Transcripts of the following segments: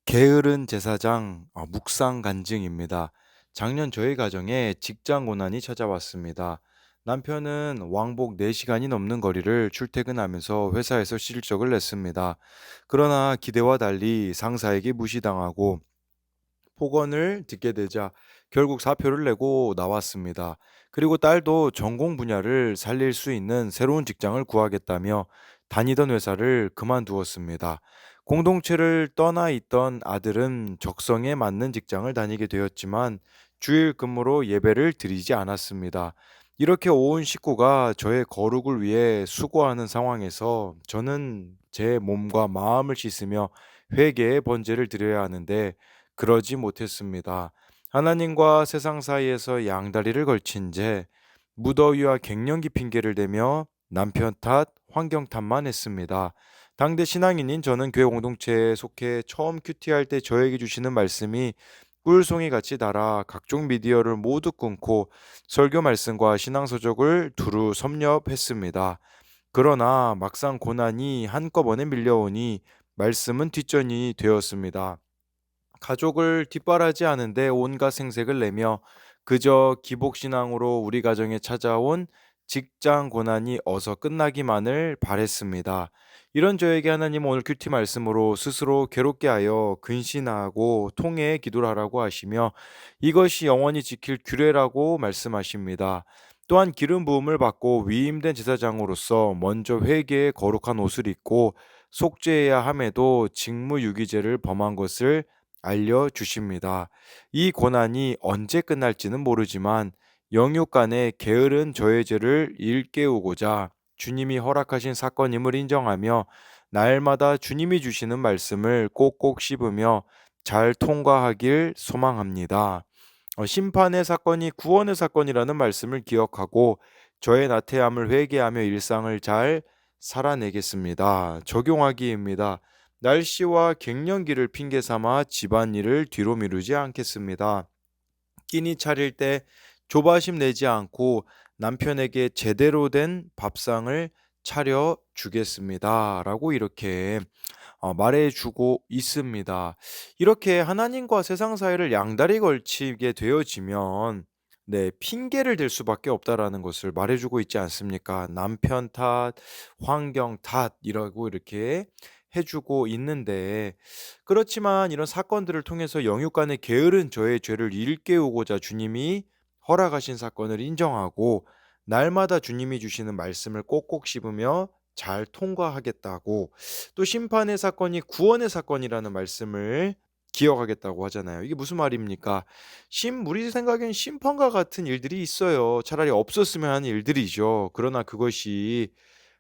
게으른 제사장 묵상 간증입니다. 작년 저희 가정에 직장 고난이 찾아왔습니다. 남편은 왕복 4시간이 넘는 거리를 출퇴근하면서 회사에서 실적을 냈습니다. 그러나 기대와 달리 상사에게 무시당하고 폭언을 듣게 되자 결국 사표를 내고 나왔습니다. 그리고 딸도 전공 분야를 살릴 수 있는 새로운 직장을 구하겠다며 다니던 회사를 그만두었습니다. 공동체를 떠나 있던 아들은 적성에 맞는 직장을 다니게 되었지만 주일 근무로 예배를 드리지 않았습니다. 이렇게 온 식구가 저의 거룩을 위해 수고하는 상황에서 저는 제 몸과 마음을 씻으며 회개의 번제를 드려야 하는데 그러지 못했습니다. 하나님과 세상 사이에서 양다리를 걸친 채 무더위와 갱년기 핑계를 대며 남편 탓, 환경 탓만 했습니다. 당대 신앙인인 저는 교회 공동체에 속해 처음 큐티할 때 저에게 주시는 말씀이 꿀송이 같이 달아 각종 미디어를 모두 끊고 설교 말씀과 신앙 서적을 두루 섭렵했습니다. 그러나 막상 고난이 한꺼번에 밀려오니 말씀은 뒷전이 되었습니다. 가족을 뒷바라지 하는데 온갖 생색을 내며 그저 기복신앙으로 우리 가정에 찾아온 직장 고난이 어서 끝나기만을 바랬습니다. 이런 저에게 하나님 오늘 큐티 말씀으로 스스로 괴롭게 하여 근신하고 통회의 기도를 하라고 하시며 이것이 영원히 지킬 규례라고 말씀하십니다. 또한 기름 부음을 받고 위임된 제사장으로서 먼저 회개의 거룩한 옷을 입고 속죄해야 함에도 직무유기죄를 범한 것을 알려주십니다. 이 고난이 언제 끝날지는 모르지만 영육 간의 게으른 저의 죄를 일깨우고자 주님이 허락하신 사건임을 인정하며 날마다 주님이 주시는 말씀을 꼭꼭 씹으며 잘 통과하길 소망합니다. 심판의 사건이 구원의 사건이라는 말씀을 기억하고 저의 나태함을 회개하며 일상을 잘 살아내겠습니다. 적용하기입니다. 날씨와 갱년기를 핑계 삼아 집안일을 뒤로 미루지 않겠습니다. 끼니 차릴 때 조바심 내지 않고 남편에게 제대로 된 밥상을 차려 주겠습니다. 라고 이렇게 말해주고 있습니다. 이렇게 하나님과 세상 사이를 양다리 걸치게 되어지면 네, 핑계를 댈 수밖에 없다라는 것을 말해주고 있지 않습니까? 남편 탓, 환경 탓이라고 이렇게 해주고 있는데 그렇지만 이런 사건들을 통해서 영육 간의 게으른 저의 죄를 일깨우고자 주님이 허락하신 사건을 인정하고 날마다 주님이 주시는 말씀을 꼭꼭 씹으며 잘 통과하겠다고 또 심판의 사건이 구원의 사건이라는 말씀을 기억하겠다고 하잖아요. 이게 무슨 말입니까? 우리 생각엔 심판과 같은 일들이 있어요. 차라리 없었으면 하는 일들이죠. 그러나 그것이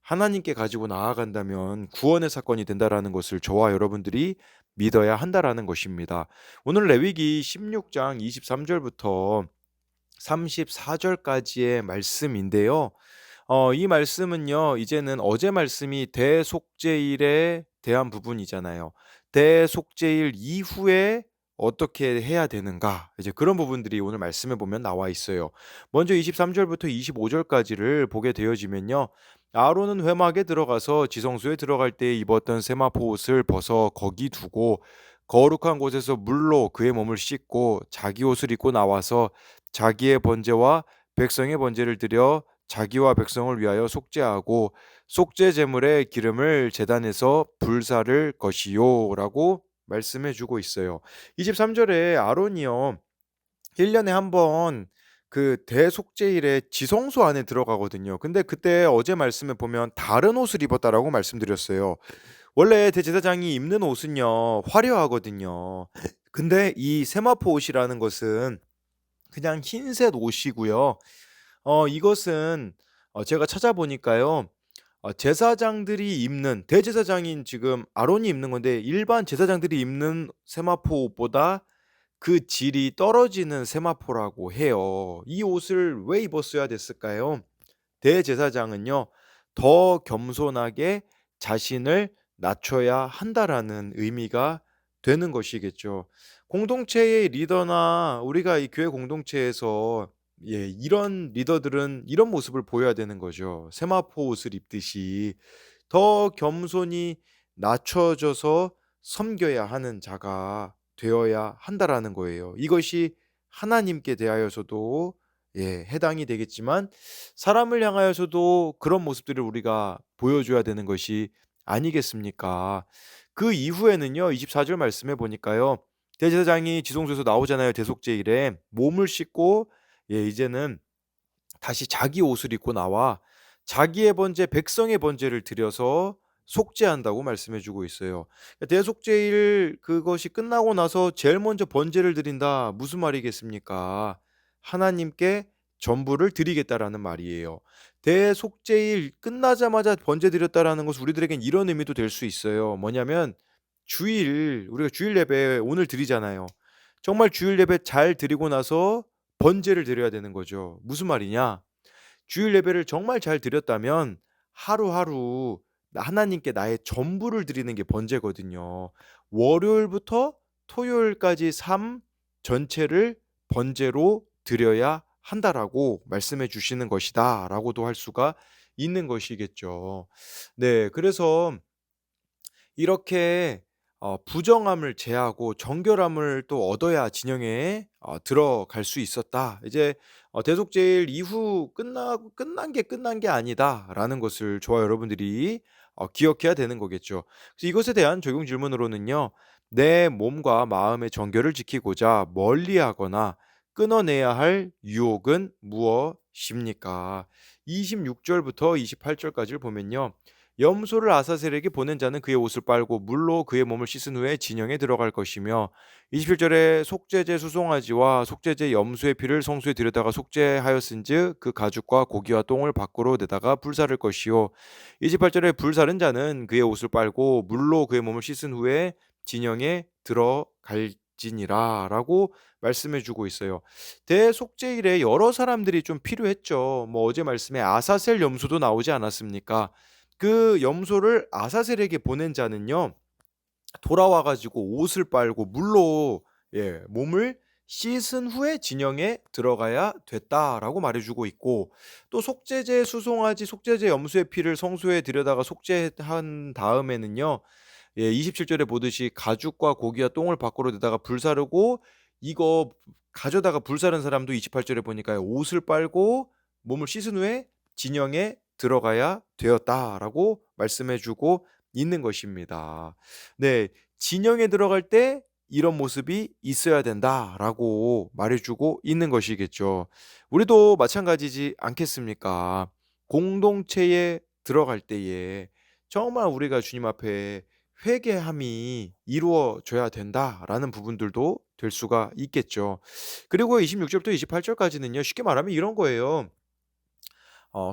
하나님께 가지고 나아간다면 구원의 사건이 된다라는 것을 저와 여러분들이 믿어야 한다라는 것입니다. 오늘 레위기 16장 23절부터 34절까지의 말씀인데요. 이 말씀은요. 이제는 어제 말씀이 대속죄일에 대한 부분이잖아요. 대속죄일 이후에 어떻게 해야 되는가? 이제 그런 부분들이 오늘 말씀에 보면 나와 있어요. 먼저 23절부터 25절까지를 보게 되어지면요. 아론은 회막에 들어가서 지성소에 들어갈 때 입었던 세마포 옷을 벗어 거기 두고 거룩한 곳에서 물로 그의 몸을 씻고 자기 옷을 입고 나와서 자기의 번제와 백성의 번제를 드려 자기와 백성을 위하여 속죄하고 속죄 제물의 기름을 제단에서 불사를 것이요라고 말씀해 주고 있어요. 23절에 아론이요. 1년에 한 번 그 대속죄일에 지성소 안에 들어가거든요. 근데 그때 어제 말씀에 보면 다른 옷을 입었다라고 말씀드렸어요. 원래 대제사장이 입는 옷은요. 화려하거든요. 근데 이 세마포 옷이라는 것은 그냥 흰색 옷이고요. 이것은 제가 찾아보니까요. 제사장들이 입는 대제사장인 지금 아론이 입는 건데 일반 제사장들이 입는 세마포 옷보다 그 질이 떨어지는 세마포라고 해요. 이 옷을 왜 입었어야 됐을까요? 대제사장은요. 더 겸손하게 자신을 낮춰야 한다라는 의미가 되는 것이겠죠. 공동체의 리더나 우리가 이 교회 공동체에서 이런 리더들은 이런 모습을 보여야 되는 거죠. 세마포 옷을 입듯이 더 겸손히 낮춰져서 섬겨야 하는 자가 되어야 한다라는 거예요. 이것이 하나님께 대하여서도 해당이 되겠지만 사람을 향하여서도 그런 모습들을 우리가 보여줘야 되는 것이 아니겠습니까? 그 이후에는요. 24절 말씀해 보니까요. 대제사장이 지성소에서 나오잖아요. 대속죄일에 몸을 씻고 이제는 다시 자기 옷을 입고 나와 자기의 번제 백성의 번제를 드려서 속죄한다고 말씀해 주고 있어요. 대속죄일 그것이 끝나고 나서 제일 먼저 번제를 드린다. 무슨 말이겠습니까? 하나님께 전부를 드리겠다라는 말이에요. 대속죄일 끝나자마자 번제 드렸다라는 것은 우리들에겐 이런 의미도 될 수 있어요. 뭐냐면 주일 우리가 주일 예배 오늘 드리잖아요. 정말 주일 예배 잘 드리고 나서 번제를 드려야 되는 거죠. 무슨 말이냐? 주일 예배를 정말 잘 드렸다면 하루하루 하나님께 나의 전부를 드리는 게 번제거든요. 월요일부터 토요일까지 삶 전체를 번제로 드려야 한다라고 말씀해 주시는 것이다라고도 할 수가 있는 것이겠죠. 네. 그래서 이렇게 부정함을 제하고 정결함을 또 얻어야 진영에 들어갈 수 있었다. 이제 대속죄일 이후 끝난 게 아니다라는 것을 저와 여러분들이 기억해야 되는 거겠죠. 그래서 이것에 대한 적용 질문으로는요. 내 몸과 마음의 정결을 지키고자 멀리하거나 끊어내야 할 유혹은 무엇입니까? 26절부터 28절까지를 보면요. 염소를 아사셀에게 보낸 자는 그의 옷을 빨고 물로 그의 몸을 씻은 후에 진영에 들어갈 것이며 27절에 속죄제 수송아지와 속죄제 염소의 피를 성소에 들여다가 속죄하였은즉 그 가죽과 고기와 똥을 밖으로 내다가 불사를 것이요 28절에 불사른 자는 그의 옷을 빨고 물로 그의 몸을 씻은 후에 진영에 들어갈지니라 라고 말씀해 주고 있어요. 대속죄일에 여러 사람들이 좀 필요했죠. 뭐 어제 말씀에 아사셀 염소도 나오지 않았습니까? 그 염소를 아사셀에게 보낸 자는요. 돌아와 가지고 옷을 빨고 물로 몸을 씻은 후에 진영에 들어가야 됐다라고 말해 주고 있고 또 속죄제 수송아지 속죄제 염소의 피를 성소에 들여다가 속죄한 다음에는요. 27절에 보듯이 가죽과 고기와 똥을 밖으로 내다가 불사르고 이거 가져다가 불사른 사람도 28절에 보니까요. 옷을 빨고 몸을 씻은 후에 진영에 들어가야 되었다라고 말씀해 주고 있는 것입니다. 네. 진영에 들어갈 때 이런 모습이 있어야 된다라고 말해 주고 있는 것이겠죠. 우리도 마찬가지지 않겠습니까? 공동체에 들어갈 때에 정말 우리가 주님 앞에 회개함이 이루어져야 된다라는 부분들도 될 수가 있겠죠. 그리고 26절부터 28절까지는요. 쉽게 말하면 이런 거예요.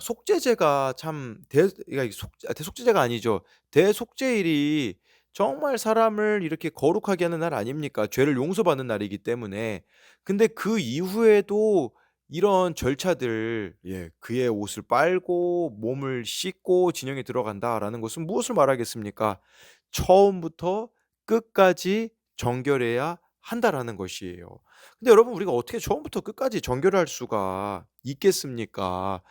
속죄제가 참 대 그러니까 대속죄제가 아니죠. 대속죄일이 정말 사람을 이렇게 거룩하게 하는 날 아닙니까? 죄를 용서받는 날이기 때문에. 근데 그 이후에도 이런 절차들 그의 옷을 빨고 몸을 씻고 진영에 들어간다라는 것은 무엇을 말하겠습니까? 처음부터 끝까지 정결해야 한다라는 것이에요. 근데 여러분 우리가 어떻게 처음부터 끝까지 정결할 수가 있겠습니까?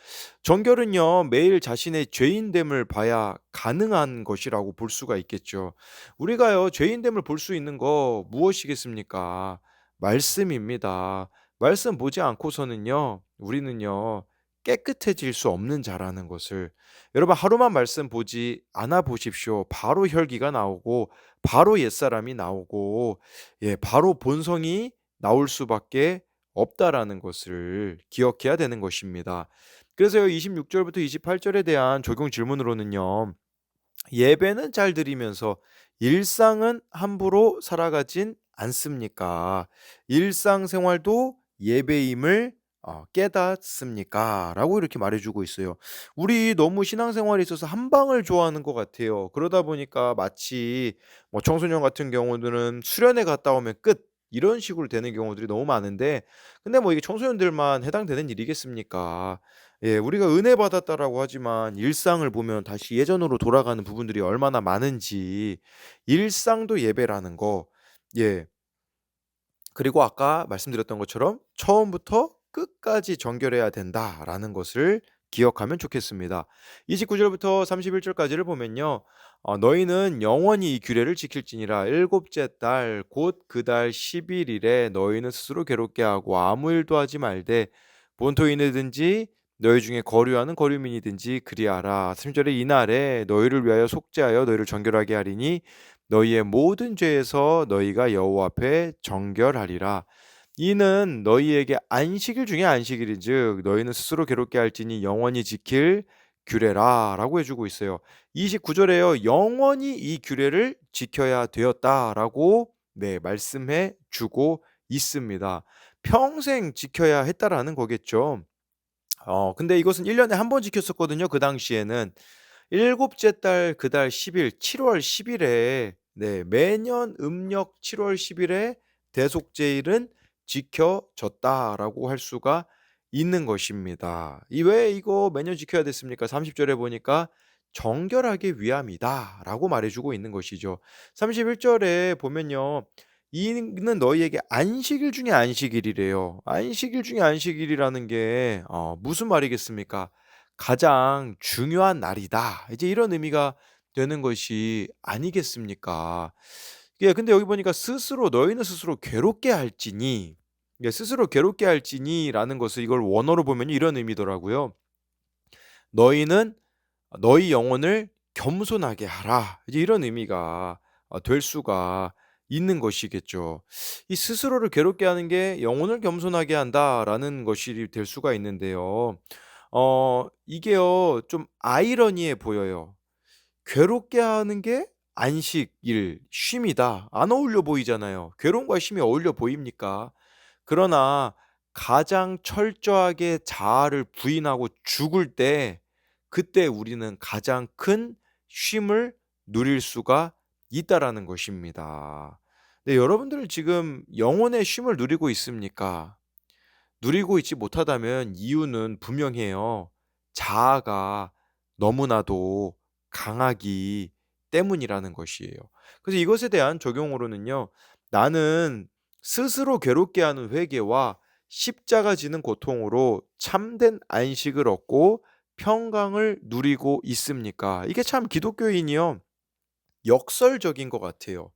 정결은요, 매일 자신의 죄인됨을 봐야 가능한 것이라고 볼 수가 있겠죠. 우리가요, 죄인됨을 볼 수 있는 거 무엇이겠습니까? 말씀입니다. 말씀 보지 않고서는요, 우리는요, 깨끗해질 수 없는 자라는 것을 여러분 하루만 말씀 보지 않아 보십시오. 바로 혈기가 나오고 바로 옛사람이 나오고 바로 본성이 나올 수밖에 없다라는 것을 기억해야 되는 것입니다. 그래서요 26절부터 28절에 대한 적용 질문으로는요. 예배는 잘 드리면서 일상은 함부로 살아가진 않습니까? 일상생활도 예배임을 깨닫습니까? 라고 이렇게 말해주고 있어요. 우리 너무 신앙생활에 있어서 한 방을 좋아하는 것 같아요. 그러다 보니까 마치 뭐 청소년 같은 경우들은 수련회 갔다 오면 끝 이런 식으로 되는 경우들이 너무 많은데 근데 뭐 이게 청소년들만 해당되는 일이겠습니까? 우리가 은혜 받았다라고 하지만 일상을 보면 다시 예전으로 돌아가는 부분들이 얼마나 많은지 일상도 예배라는 거. 예. 그리고 아까 말씀드렸던 것처럼 처음부터 끝까지 정결해야 된다라는 것을 기억하면 좋겠습니다. 29절부터 31절까지를 보면요. 너희는 영원히 이 규례를 지킬지니라. 일곱째 달 곧 그 달 11일에 너희는 스스로 괴롭게 하고 아무 일도 하지 말되 본토인이든지 너희 중에 거류하는 거류민이든지 그리하라. 3절에 이날에 너희를 위하여 속죄하여 너희를 정결하게 하리니 너희의 모든 죄에서 너희가 여호와 앞에 정결하리라. 이는 너희에게 안식일 중에 안식일인즉 너희는 스스로 괴롭게 할지니 영원히 지킬 규례라라고 해주고 있어요. 29절에요. 영원히 이 규례를 지켜야 되었다라고 말씀해 주고 있습니다. 평생 지켜야 했다라는 거겠죠. 근데 이것은 1년에 한 번 지켰었거든요. 그 당시에는 일곱째 달 그 달 10일 7월 10일에 매년 음력 7월 10일에 대속제일은 지켜졌다라고 할 수가 있는 것입니다. 이 왜 이거 매년 지켜야 됐습니까? 30절에 보니까 정결하기 위함이다라고 말해주고 있는 것이죠. 31절에 보면요. 이는 너희에게 안식일 중에 안식일이래요. 안식일 중에 안식일이라는 게 무슨 말이겠습니까? 가장 중요한 날이다. 이제 이런 의미가 되는 것이 아니겠습니까? 예, 근데 여기 보니까 스스로 너희는 스스로 괴롭게 할지니, 스스로 괴롭게 할지니라는 것을 이걸 원어로 보면 이런 의미더라고요. 너희는 너희 영혼을 겸손하게 하라. 이제 이런 의미가 될 수가 있는 것이겠죠. 이 스스로를 괴롭게 하는 게 영혼을 겸손하게 한다라는 것이 될 수가 있는데요. 이게요, 좀 아이러니해 보여요. 괴롭게 하는 게 안식일, 쉼이다. 안 어울려 보이잖아요. 괴로움과 쉼이 어울려 보입니까? 그러나 가장 철저하게 자아를 부인하고 죽을 때 그때 우리는 가장 큰 쉼을 누릴 수가 있다라는 것입니다. 네, 여러분들은 지금 영혼의 쉼을 누리고 있습니까? 누리고 있지 못하다면 이유는 분명해요. 자아가 너무나도 강하기 때문이라는 것이에요. 그래서 이것에 대한 적용으로는요. 나는 스스로 괴롭게 하는 회개와 십자가 지는 고통으로 참된 안식을 얻고 평강을 누리고 있습니까? 이게 참 기독교인이요. 역설적인 것 같아요.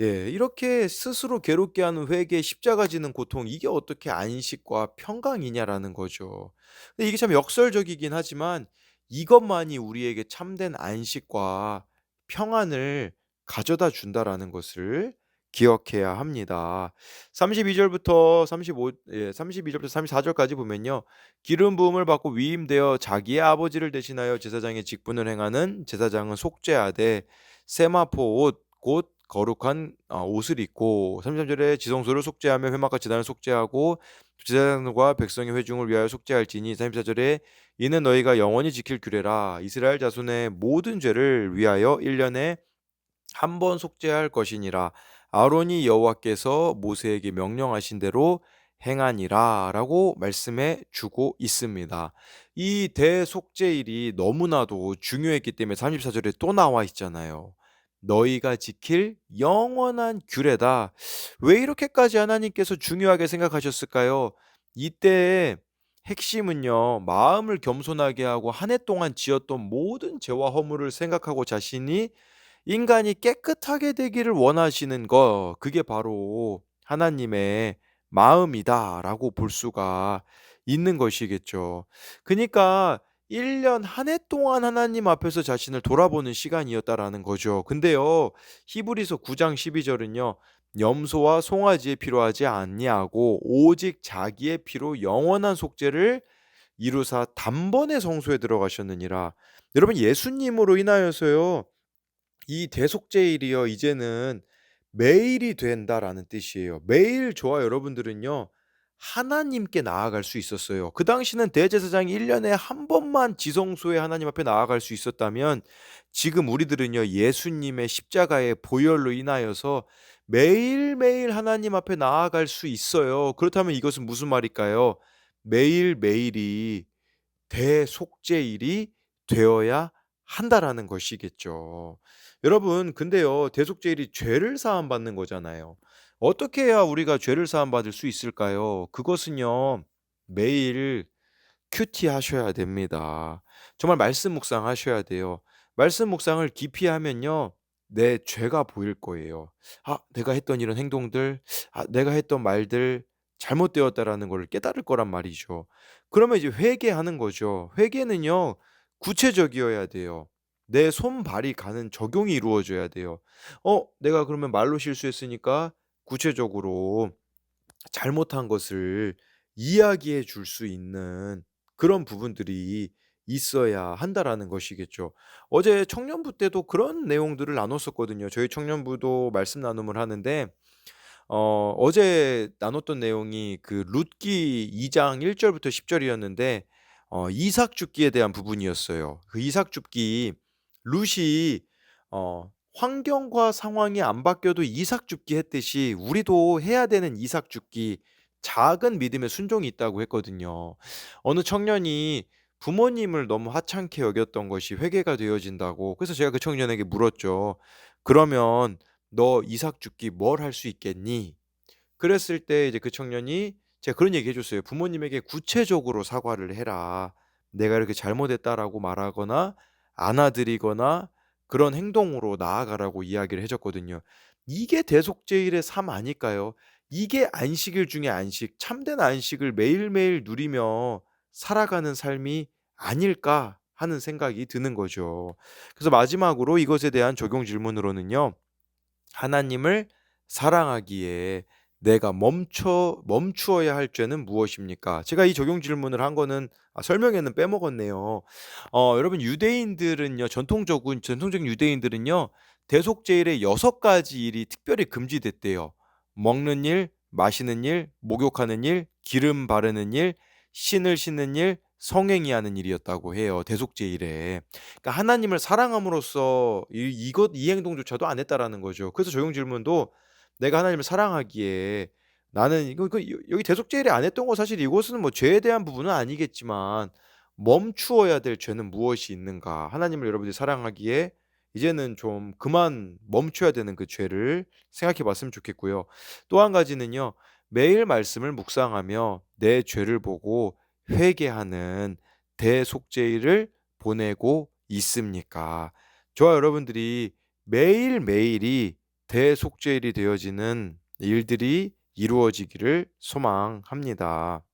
예. 이렇게 스스로 괴롭게 하는 회개, 십자가 지는 고통, 이게 어떻게 안식과 평강이냐라는 거죠. 근데 이게 참 역설적이긴 하지만 이것만이 우리에게 참된 안식과 평안을 가져다 준다라는 것을 기억해야 합니다. 32 절부터 35 32 절부터 34 절까지 보면요. 기름 부음을 받고 위임되어 자기의 아버지를 대신하여 제사장의 직분을 행하는 제사장은 속죄하되 세마포 옷 곧 거룩한 옷을 입고 33절에 지성소를 속죄하며 회막과 제단을 속죄하고 제사장과 백성의 회중을 위하여 속죄할지니 34절에 이는 너희가 영원히 지킬 규례라 이스라엘 자손의 모든 죄를 위하여 1년에 한 번 속죄할 것이니라 아론이 여호와께서 모세에게 명령하신 대로 행하니라라고 말씀해 주고 있습니다. 이 대속죄일이 너무나도 중요했기 때문에 34절에 또 나와 있잖아요. 너희가 지킬 영원한 규례다. 왜 이렇게까지 하나님께서 중요하게 생각하셨을까요? 이때의 핵심은요. 마음을 겸손하게 하고 한 해 동안 지었던 모든 죄와 허물을 생각하고 자신이 인간이 깨끗하게 되기를 원하시는 거, 그게 바로 하나님의 마음이다라고 볼 수가 있는 것이겠죠. 그러니까 1년 한 해 동안 하나님 앞에서 자신을 돌아보는 시간이었다라는 거죠. 근데요. 히브리서 9장 12절은요. 염소와 송아지에 필요하지 아니하고 오직 자기의 피로 영원한 속죄를 이루사 단번에 성소에 들어가셨느니라. 여러분 예수님으로 인하여서요. 이 대속죄일이요. 이제는 매일이 된다라는 뜻이에요. 매일 저와 여러분들은요. 하나님께 나아갈 수 있었어요. 그 당시는 대제사장이 1 년에 한 번만 지성소에 하나님 앞에 나아갈 수 있었다면 지금 우리들은요. 예수님의 십자가의 보혈로 인하여서 매일매일 하나님 앞에 나아갈 수 있어요. 그렇다면 이것은 무슨 말일까요? 매일매일이 대속죄일이 되어야 한다라는 것이겠죠. 여러분 근데요. 대속죄일이 죄를 사함 받는 거잖아요. 어떻게 해야 우리가 죄를 사함 받을 수 있을까요? 그것은요. 매일 큐티하셔야 됩니다. 정말 말씀 묵상하셔야 돼요. 말씀 묵상을 깊이 하면요. 내 죄가 보일 거예요. '아 내가 했던 이런 행동들, 내가 했던 말들 잘못되었다.'라는 걸 깨달을 거란 말이죠. 그러면 이제 회개하는 거죠. 회개는요 구체적이어야 돼요. 내 손발이 가는 적용이 이루어져야 돼요. 내가 그러면 말로 실수했으니까 구체적으로 잘못한 것을 이야기해 줄 수 있는 그런 부분들이 있어야 한다라는 것이겠죠. 어제 청년부 때도 그런 내용들을 나눴었거든요. 저희 청년부도 말씀 나눔을 하는데 어제 나눴던 내용이 그 룻기 2장 1 절부터 10 절이었는데 이삭 죽기에 대한 부분이었어요. 그 이삭 죽기 룻이 환경과 상황이 안 바뀌어도 이삭 죽기 했듯이 우리도 해야 되는 이삭 죽기, 작은 믿음의 순종이 있다고 했거든요. 어느 청년이 부모님을 너무 하찮게 여겼던 것이 회개가 되어진다고. 그래서 제가 그 청년에게 물었죠. "그러면 너 이삭 죽기 뭘 할 수 있겠니?" 그랬을 때 이제 그 청년이 제가 그런 얘기 해 줬어요. "부모님에게 구체적으로 사과를 해라. 내가 이렇게 잘못했다."라고 말하거나 안아드리거나 그런 행동으로 나아가라고 이야기를 해 줬거든요. 이게 대속죄일의 삶 아닐까요? 이게 안식일 중에 안식, 참된 안식을 매일매일 누리며 살아가는 삶이 아닐까 하는 생각이 드는 거죠. 그래서 마지막으로 이것에 대한 적용 질문으로는요. 하나님을 사랑하기에 내가 멈추어야 할 죄는 무엇입니까? 제가 이 적용 질문을 한 거는 설명에는 빼먹었네요. 여러분 유대인들은요. 전통적인 유대인들은요. 대속죄일에 6 가지 일이 특별히 금지됐대요. 먹는 일, 마시는 일, 목욕하는 일, 기름 바르는 일, 신을 신는 일, 성행위 하는 일이었다고 해요, 대속죄일에. 그러니까 하나님을 사랑함으로써 이 행동조차도 안 했다라는 거죠. 그래서 적용 질문도 내가 하나님을 사랑하기에 나는 이거 여기 대속죄일에 안 했던 거 사실 이것은 뭐 죄에 대한 부분은 아니겠지만 멈추어야 될 죄는 무엇이 있는가? 하나님을 여러분들이 사랑하기에 이제는 좀 그만 멈춰야 되는 그 죄를 생각해 봤으면 좋겠고요. 또 한 가지는요. 매일 말씀을 묵상하며 내 죄를 보고 회개하는 대속죄일을 보내고 있습니까? 저와 여러분들이 매일매일이 대속죄일이 되어지는 일들이 이루어지기를 소망합니다.